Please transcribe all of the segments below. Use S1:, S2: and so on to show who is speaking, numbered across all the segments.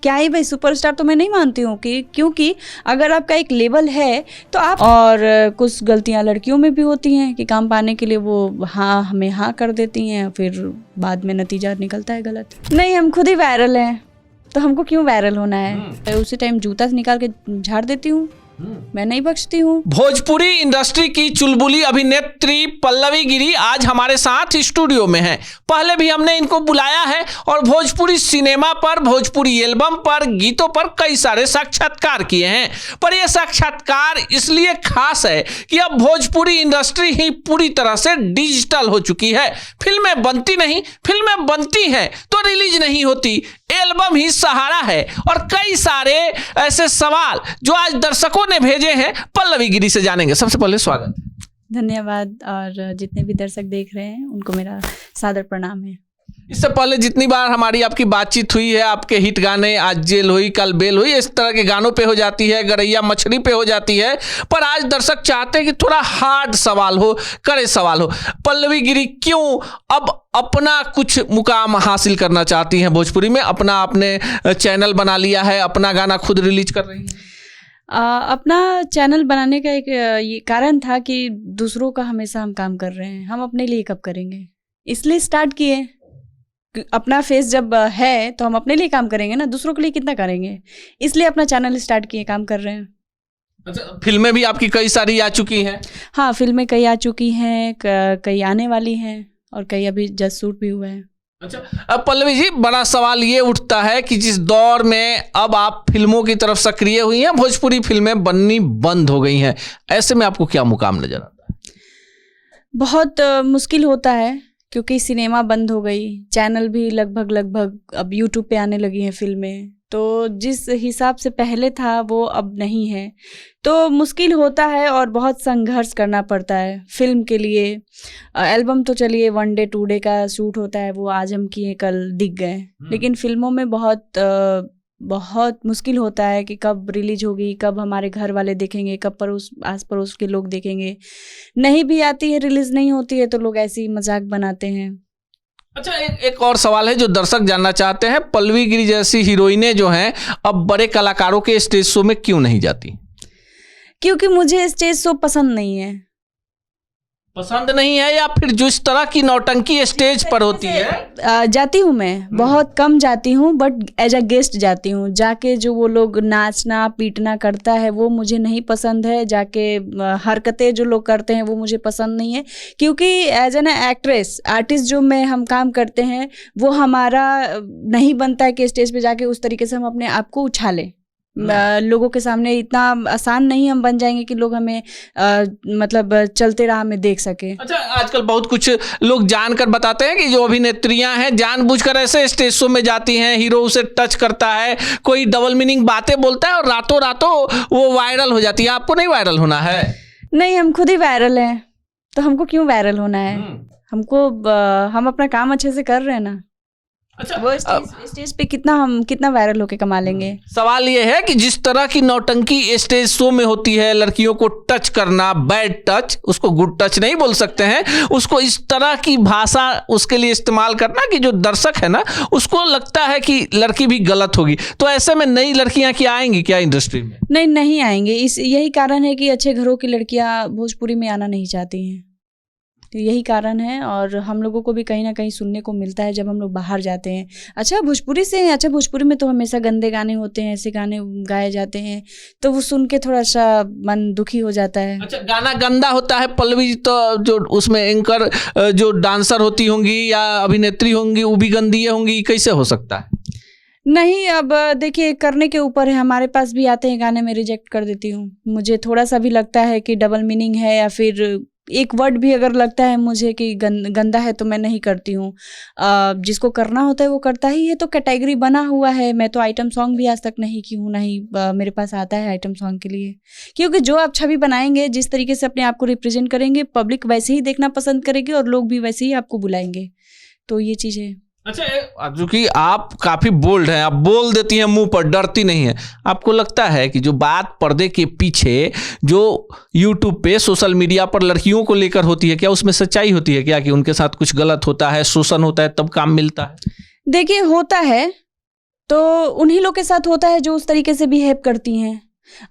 S1: क्या ही भाई, सुपरस्टार तो मैं नहीं मानती हूँ कि, क्योंकि अगर आपका एक लेवल है तो आप, और कुछ गलतियाँ लड़कियों में भी होती हैं कि काम पाने के लिए वो हाँ हमें हाँ कर देती हैं, फिर बाद में नतीजा निकलता है गलत। नहीं, हम खुद ही वायरल हैं तो हमको क्यों वायरल होना है। उसी टाइम जूता से निकाल के झाड़ देती हूँ, मैं नहीं बख्शती हूँ।
S2: भोजपुरी इंडस्ट्री की चुलबुली अभिनेत्री पल्लवी गिरी आज हमारे साथ स्टूडियो में हैं। पहले भी हमने इनको बुलाया है और भोजपुरी सिनेमा पर, भोजपुरी एल्बम पर, गीतों पर कई सारे साक्षात्कार किए हैं। पर यह साक्षात्कार इसलिए खास है कि अब भोजपुरी इंडस्ट्री ही पूरी तरह से डिजिटल हो चुकी है। फिल्में बनती नहीं, फिल्में बनती हैं तो रिलीज नहीं होती, एल्बम ही सहारा है। और कई सारे ऐसे सवाल जो आज दर्शकों ने भेजे हैं पल्लवी गिरी से जानेंगे। सबसे पहले स्वागत।
S1: धन्यवाद। और जितने भी दर्शक देख रहे हैं उनको मेरा सादर प्रणाम है।
S2: इससे पहले जितनी बार हमारी आपकी बातचीत हुई है, आपके हिट गाने आज जेल हुई कल बेल हुई, इस तरह के गानों पे हो जाती है, गरैया मछली पे हो जाती है, पर आज दर्शक चाहते हैं कि थोड़ा हार्ड सवाल हो, कड़े सवाल हो। पल्लवी गिरी क्यों अब अपना कुछ मुकाम हासिल करना चाहती हैं भोजपुरी में? अपना आपने चैनल बना लिया है, अपना गाना खुद रिलीज कर रही हैं।
S1: अपना चैनल बनाने का एक ये कारण था कि दूसरों का हमेशा हम काम कर रहे हैं, हम अपने लिए कब करेंगे, इसलिए स्टार्ट किए। अपना फेस जब है तो हम अपने लिए काम करेंगे ना, दूसरों के लिए कितना करेंगे, इसलिए अपना चैनल स्टार्ट किए, काम कर रहे हैं।
S2: अच्छा, फिल्में भी आपकी कई सारी आ चुकी हैं?
S1: हाँ, फिल्में कई आ चुकी हैं, कई आने वाली हैं और कई अभी जस्ट शूट भी हुआ है।
S2: अच्छा, अब पल्लवी जी, बड़ा सवाल ये उठता है कि जिस दौर में अब आप फिल्मों की तरफ सक्रिय हुई हैं, भोजपुरी फिल्में बननी बंद हो गई हैं, ऐसे में आपको क्या मुकाम नजर आता है?
S1: बहुत मुश्किल होता है क्योंकि सिनेमा बंद हो गई, चैनल भी लगभग अब यूट्यूब पे आने लगी हैं फिल्में, तो जिस हिसाब से पहले था वो अब नहीं है, तो मुश्किल होता है और बहुत संघर्ष करना पड़ता है फिल्म के लिए। एल्बम तो चलिए 1 डे 2 डे का शूट होता है, वो आज हम किए कल दिख गए, लेकिन फिल्मों में बहुत मुश्किल होता है कि कब रिलीज होगी, कब हमारे घर वाले देखेंगे, कब आस पड़ोस के लोग देखेंगे। नहीं भी आती है, रिलीज नहीं होती है तो लोग ऐसे ही मजाक बनाते हैं।
S2: अच्छा, एक और सवाल है जो दर्शक जानना चाहते हैं, पल्लवी गिरी जैसी हीरोइनें जो हैं अब बड़े कलाकारों के स्टेज शो में क्यों नहीं जाती?
S1: क्योंकि मुझे स्टेज शो पसंद नहीं है।
S2: पसंद नहीं है या फिर जो इस तरह की नौटंकी स्टेज पर होती है?
S1: जाती हूँ मैं, बहुत कम जाती हूँ, बट एज अ गेस्ट जाती हूँ। जाके जो वो लोग नाचना पीटना करता है वो मुझे नहीं पसंद है, जाके हरकतें जो लोग करते हैं वो मुझे पसंद नहीं है। क्योंकि एज एन एक्ट्रेस, आर्टिस्ट जो में हम काम करते हैं, वो हमारा नहीं बनता है कि स्टेज पे जाके उस तरीके से हम अपने आप को उछालें। लोगों के सामने इतना आसान नहीं हम बन जाएंगे कि लोग हमें मतलब चलते राह में देख सके।
S2: अच्छा, आजकल बहुत कुछ लोग जानकर बताते हैं कि जो अभिनेत्रियां हैं जानबूझकर ऐसे स्टेज शो में जाती हैं, हीरो उसे टच करता है, कोई डबल मीनिंग बातें बोलता है और रातों रातों वो वायरल हो जाती है। आपको नहीं वायरल होना है? नहीं,
S1: हम खुद ही वायरल हैं तो हमको क्यों वायरल होना है। हम अपना काम अच्छे से कर रहे हैं ना।
S2: अच्छा,
S1: वो स्टेज पे कितना वायरल होके कमा लेंगे।
S2: सवाल ये है कि जिस तरह की नौटंकी स्टेज शो में होती है, लड़कियों को टच करना, बैड टच, उसको गुड टच नहीं बोल सकते हैं, उसको इस तरह की भाषा उसके लिए इस्तेमाल करना कि जो दर्शक है ना उसको लगता है कि लड़की भी गलत होगी, तो ऐसे में नई लड़कियां क्या आएंगी क्या इंडस्ट्री में?
S1: नहीं आएंगे। यही कारण है कि अच्छे घरों की लड़कियां भोजपुरी में आना नहीं चाहती हैं, तो यही कारण है। और हम लोगों को भी कहीं ना कहीं सुनने को मिलता है जब हम लोग बाहर जाते हैं, अच्छा भोजपुरी से हैं, अच्छा भोजपुरी में तो हमेशा गंदे गाने होते हैं, ऐसे गाने गाए जाते हैं, तो वो सुन के थोड़ा सा मन दुखी हो जाता है। अच्छा,
S2: गाना गंदा होता है पल्लवी, तो जो उसमें एंकर जो डांसर होती होंगी या अभिनेत्री होंगी वो भी गंदी होंगी, कैसे हो सकता है?
S1: नहीं, अब देखिए करने के ऊपर है। हमारे पास भी आते हैं गाने, में रिजेक्ट कर देती हूँ। मुझे थोड़ा सा भी लगता है कि डबल मीनिंग है या फिर एक वर्ड भी अगर लगता है मुझे कि गंदा है तो मैं नहीं करती हूँ। जिसको करना होता है वो करता ही है, तो कैटेगरी बना हुआ है। मैं तो आइटम सॉन्ग भी आज तक नहीं की हूँ, नहीं मेरे पास आता है आइटम सॉन्ग के लिए, क्योंकि जो आप छवि बनाएंगे, जिस तरीके से अपने आप को रिप्रेजेंट करेंगे, पब्लिक वैसे ही देखना पसंद करेगी और लोग भी वैसे ही आपको बुलाएंगे, तो ये चीज़ है।
S2: अच्छा, जो कि आप काफी बोल्ड हैं, आप बोल देती हैं मुंह पर, डरती नहीं है। आपको लगता है कि जो बात पर्दे के पीछे जो यूट्यूब पे सोशल मीडिया पर लड़कियों को लेकर होती है, क्या उसमें सच्चाई होती है क्या, कि उनके साथ कुछ गलत होता है, शोषण होता है, तब काम मिलता है?
S1: देखिए होता है, तो उन्हीं लोग के साथ होता है जो उस तरीके से बिहेव करती हैं।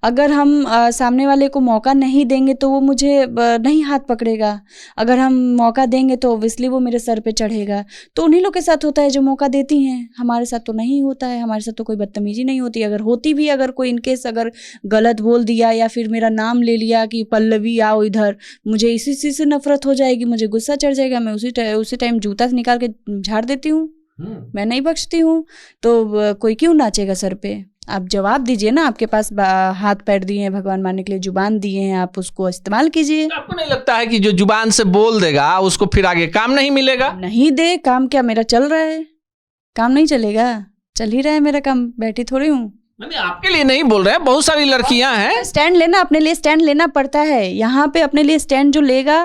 S1: अगर हम सामने वाले को मौका नहीं देंगे तो वो मुझे नहीं हाथ पकड़ेगा, अगर हम मौका देंगे तो ऑब्वियसली वो मेरे सर पे चढ़ेगा। तो उन्हीं लोग के साथ होता है जो मौका देती हैं, हमारे साथ तो नहीं होता है। हमारे साथ तो कोई बदतमीजी नहीं होती, अगर होती भी, अगर कोई इनकेस अगर गलत बोल दिया या फिर मेरा नाम ले लिया कि पल्लवी आओ इधर, मुझे इसी चीज़ से नफरत हो जाएगी, मुझे गुस्सा चढ़ जाएगा, मैं उसी टाइम जूता निकाल के झाड़ देती हूँ, मैं नहीं बख्शती हूँ। तो कोई क्यों नाचेगा सर पे? आप जवाब दीजिए ना, आपके पास हाथ पैर दिए हैं भगवान मारने के लिए, जुबान दिए हैं, आप उसको इस्तेमाल कीजिए।
S2: आपको नहीं लगता है कि जो जुबान से बोल देगा उसको फिर आगे काम नहीं मिलेगा?
S1: नहीं दे काम, क्या मेरा चल रहा है? काम नहीं चलेगा? चल ही रहा है मेरा काम, बैठी थोड़ी हूँ।
S2: नहीं, आपके लिए नहीं बोल रहे हैं, बहुत सारी लड़कियां हैं।
S1: स्टैंड लेना, अपने लिए स्टैंड लेना पड़ता है। यहाँ पे अपने लिए स्टैंड जो लेगा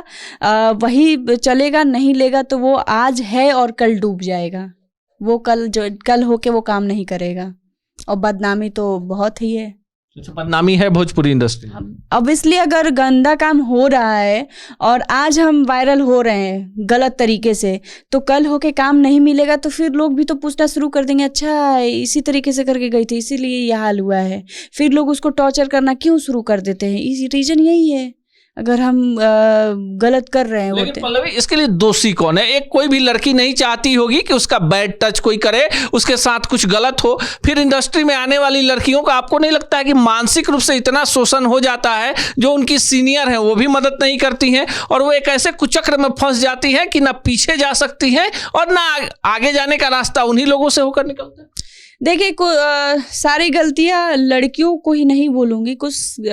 S1: वही चलेगा, नहीं लेगा तो वो आज है और कल डूब जाएगा। वो कल होके वो काम नहीं करेगा। और बदनामी तो बहुत ही है।
S2: अच्छा, बदनामी है भोजपुरी इंडस्ट्री में।
S1: ऑब्वियसली अगर गंदा काम हो रहा है और आज हम वायरल हो रहे हैं गलत तरीके से, तो कल होके काम नहीं मिलेगा तो फिर लोग भी तो पूछना शुरू कर देंगे, अच्छा इसी तरीके से करके गई थी इसीलिए यह हाल हुआ है। फिर लोग उसको टॉर्चर करना क्यों शुरू कर देते हैं? इसी रीजन यही है, अगर हम गलत कर रहे हैं।
S2: लेकिन पल्लवी, इसके लिए दोषी कौन है? एक कोई भी लड़की नहीं चाहती होगी कि उसका बैड टच कोई करे, उसके साथ कुछ गलत हो। फिर इंडस्ट्री में आने वाली लड़कियों का आपको नहीं लगता है कि मानसिक रूप से इतना शोषण हो जाता है, जो उनकी सीनियर है वो भी मदद नहीं करती हैं और वो एक ऐसे कुचक्र में फंस जाती है कि ना पीछे जा सकती है और ना आगे जाने का रास्ता उन्हीं लोगों से होकर निकलता है?
S1: देखिए, सारी गलतियां लड़कियों को ही नहीं बोलूँगी, कुछ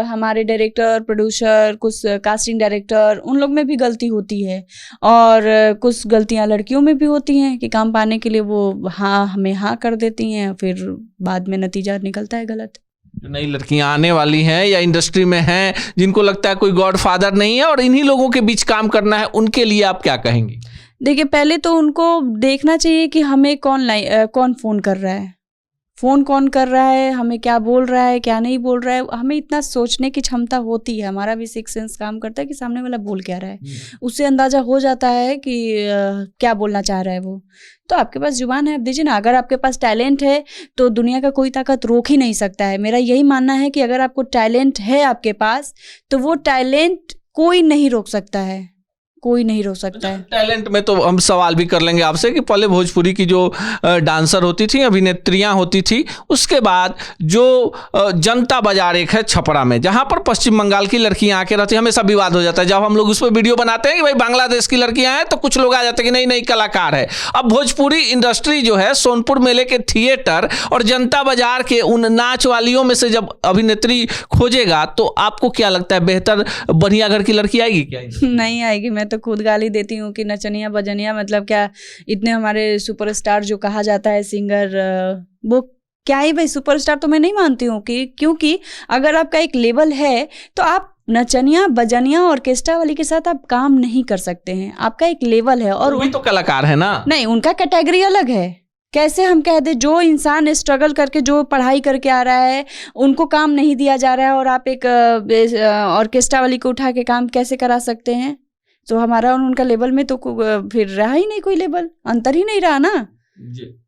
S1: हमारे डायरेक्टर, प्रोड्यूसर, कुछ कास्टिंग डायरेक्टर, उन लोग में भी गलती होती है और कुछ गलतियां लड़कियों में भी होती हैं कि काम पाने के लिए वो हमें हाँ कर देती हैं, फिर बाद में नतीजा निकलता है गलत।
S2: जो नई लड़कियां आने वाली हैं या इंडस्ट्री में हैं, जिनको लगता है कोई गॉडफादर नहीं है और इन्हीं लोगों के बीच काम करना है, उनके लिए आप क्या कहेंगी?
S1: देखिए, पहले तो उनको देखना चाहिए कि हमें कौन फ़ोन कर रहा है, फ़ोन कौन कर रहा है, हमें क्या बोल रहा है, क्या नहीं बोल रहा है। हमें इतना सोचने की क्षमता होती है, हमारा भी सिक्स सेंस काम करता है कि सामने वाला बोल क्या रहा है, उससे अंदाज़ा हो जाता है कि क्या बोलना चाह रहा है वो। तो आपके पास जुबान है, आप दीजिए ना। अगर आपके पास टैलेंट है तो दुनिया का कोई ताकत रोक ही नहीं सकता है। मेरा यही मानना है कि अगर आपको टैलेंट है आपके पास, तो वो टैलेंट कोई नहीं रोक सकता है, कोई नहीं रोक सकता है।
S2: टैलेंट में तो हम सवाल भी कर लेंगे आपसे कि पहले भोजपुरी की जो डांसर होती थी, अभिनेत्रियां होती थी, उसके बाद जो जनता बाजार एक है छपरा में, जहां पर पश्चिम बंगाल की लड़कियां आके रहती हैं, हमेशा विवाद हो जाता है। जब हम लोग उस पर वीडियो बनाते हैं कि भाई बांग्लादेश की लड़कियां हैं, तो कुछ लोग आ जाते हैं कि नहीं नहीं कलाकार है। अब भोजपुरी इंडस्ट्री जो है, सोनपुर मेले के थिएटर और जनता बाजार के उन नाच वालियों में से जब अभिनेत्री खोजेगा, तो आपको क्या लगता है, बेहतर बढ़िया घर की लड़की आएगी क्या?
S1: नहीं आएगी। मैं तो खुद गाली देती हूँ कि नचनिया बजनिया मतलब क्या, इतने हमारे सुपरस्टार जो कहा जाता है सिंगर, वो क्या ही भाई सुपरस्टार तो मैं नहीं मानती हूँ कि, क्योंकि अगर आपका एक लेवल है तो आप नचनिया बजनिया ऑर्केस्ट्रा वाली के साथ आप काम नहीं कर सकते हैं। आपका एक लेवल है और
S2: वही तो कलाकार है ना। नहीं,
S1: उनका कैटेगरी अलग है। कैसे हम कह दें, जो इंसान स्ट्रगल करके, जो पढ़ाई करके आ रहा है, उनको काम नहीं दिया जा रहा है और आप एक ऑर्केस्ट्रा वाली को उठा के काम कैसे करा सकते हैं? तो हमारा और उनका लेवल में तो फिर रहा ही नहीं, कोई लेवल अंतर ही नहीं रहा ना।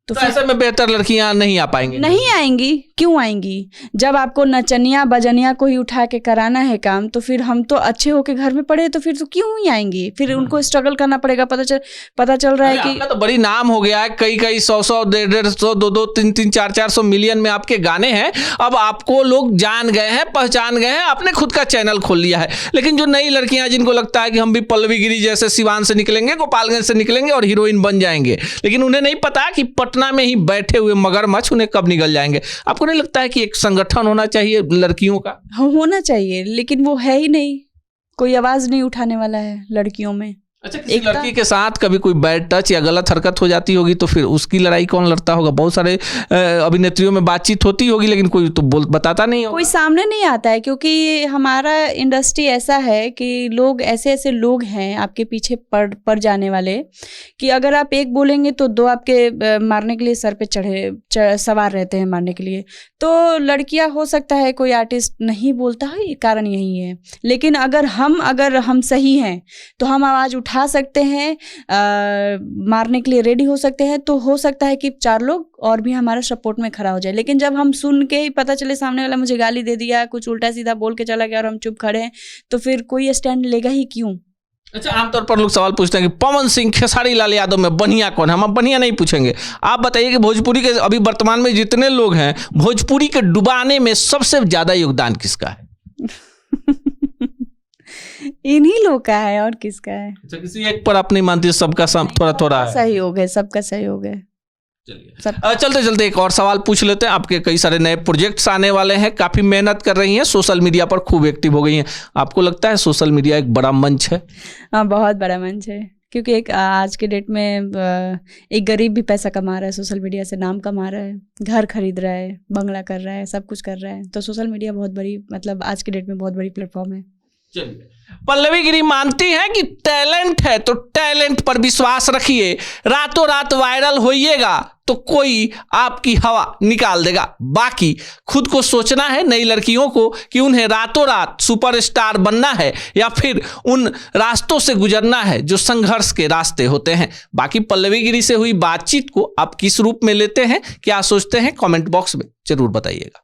S2: तो ऐसे में बेहतर लड़कियां नहीं आ पाएंगी।
S1: नहीं आएंगी। क्यों आएंगी? जब आपको नचनिया बजनिया को ही उठा के कराना है काम, तो फिर हम तो अच्छे होके घर में पड़े, तो फिर तो क्यों ही आएंगी? फिर उनको स्ट्रगल करना पड़ेगा। पता चल रहा है कि
S2: तो बड़ी नाम हो गया है, कई 100 150 200 300 400 मिलियन में आपके गाने हैं। अब आपको लोग जान गए हैं, पहचान गए हैं, आपने खुद का चैनल खोल लिया है। लेकिन जो नई लड़कियां, जिनको लगता है कि हम भी पल्लवी गिरी जैसे सिवान से निकलेंगे, गोपालगंज से निकलेंगे और हीरोइन बन जाएंगे, लेकिन उन्हें नहीं पता कि पटना में ही बैठे हुए मगरमच्छ उन्हें कब निकल जाएंगे। आपको नहीं लगता है कि एक संगठन होना चाहिए लड़कियों का?
S1: होना चाहिए, लेकिन वो है ही नहीं। कोई आवाज नहीं उठाने वाला है लड़कियों में।
S2: अच्छा, किसी लड़की के साथ कभी कोई बैड टच या गलत हरकत हो जाती होगी तो फिर उसकी लड़ाई कौन लड़ता होगा? बहुत सारे अभिनेत्रियों में बातचीत होती होगी, लेकिन कोई तो बताता नहीं होगा,
S1: कोई सामने नहीं आता है, क्योंकि हमारा इंडस्ट्री ऐसा है कि लोग ऐसे लोग हैं आपके पीछे पड़ जाने वाले कि अगर आप एक बोलेंगे तो दो आपके मारने के लिए सर पे सवार रहते हैं मारने के लिए। तो लड़कियां, हो सकता है कोई आर्टिस्ट नहीं बोलता है, कारण यही है। लेकिन अगर हम सही हैं तो हम आवाज़ उठा उठा सकते हैं, मारने के लिए रेडी हो सकते हैं, तो हो सकता है कि 4 लोग और भी हमारा सपोर्ट में खड़ा हो जाए। लेकिन जब हम सुन के ही पता चले सामने वाला मुझे गाली दे दिया, कुछ उल्टा सीधा बोल के चला गया और हम चुप खड़े हैं, तो फिर कोई स्टैंड लेगा ही क्यों?
S2: अच्छा, आमतौर पर लोग सवाल पूछते हैं कि पवन सिंह, खेसारी लाल यादव में बढ़िया कौन है? हम बढ़िया नहीं पूछेंगे, आप बताइए कि भोजपुरी के अभी वर्तमान में जितने लोग हैं, भोजपुरी के डुबाने में सबसे ज्यादा योगदान किसका है?
S1: इन्हीं लोग का है, और किसका है?
S2: अच्छा, किसी एक पर आप नहीं मानती, सबका थोड़ा थोड़ा है?
S1: सहयोग है, सबका सहयोग है।
S2: चलिए, चलते चलते एक और सवाल पूछ लेते हैं। आपके कई सारे नए प्रोजेक्ट्स आने वाले हैं, काफी मेहनत कर रही हैं, सोशल मीडिया पर खूब एक्टिव हो गई हैं। आपको लगता है सोशल मीडिया एक बड़ा मंच है?
S1: हाँ, बहुत बड़ा मंच है, क्योंकि एक आज के डेट में एक गरीब भी पैसा कमा रहा है सोशल मीडिया से, नाम कमा रहा है, घर खरीद रहा है, बंगला कर रहा है, सब कुछ कर रहा है। तो सोशल मीडिया बहुत बड़ी, मतलब आज के डेट में बहुत बड़ी प्लेटफॉर्म है।
S2: चलिए, पल्लवी गिरी मानती हैं कि टैलेंट है तो टैलेंट पर विश्वास रखिए, रातों रात वायरल होइएगा तो कोई आपकी हवा निकाल देगा। बाकी खुद को सोचना है नई लड़कियों को कि उन्हें रातों रात सुपरस्टार बनना है या फिर उन रास्तों से गुजरना है जो संघर्ष के रास्ते होते हैं। बाकी पल्लवी गिरी से हुई बातचीत को आप किस रूप में लेते हैं, क्या सोचते हैं, कमेंट बॉक्स में जरूर बताइएगा।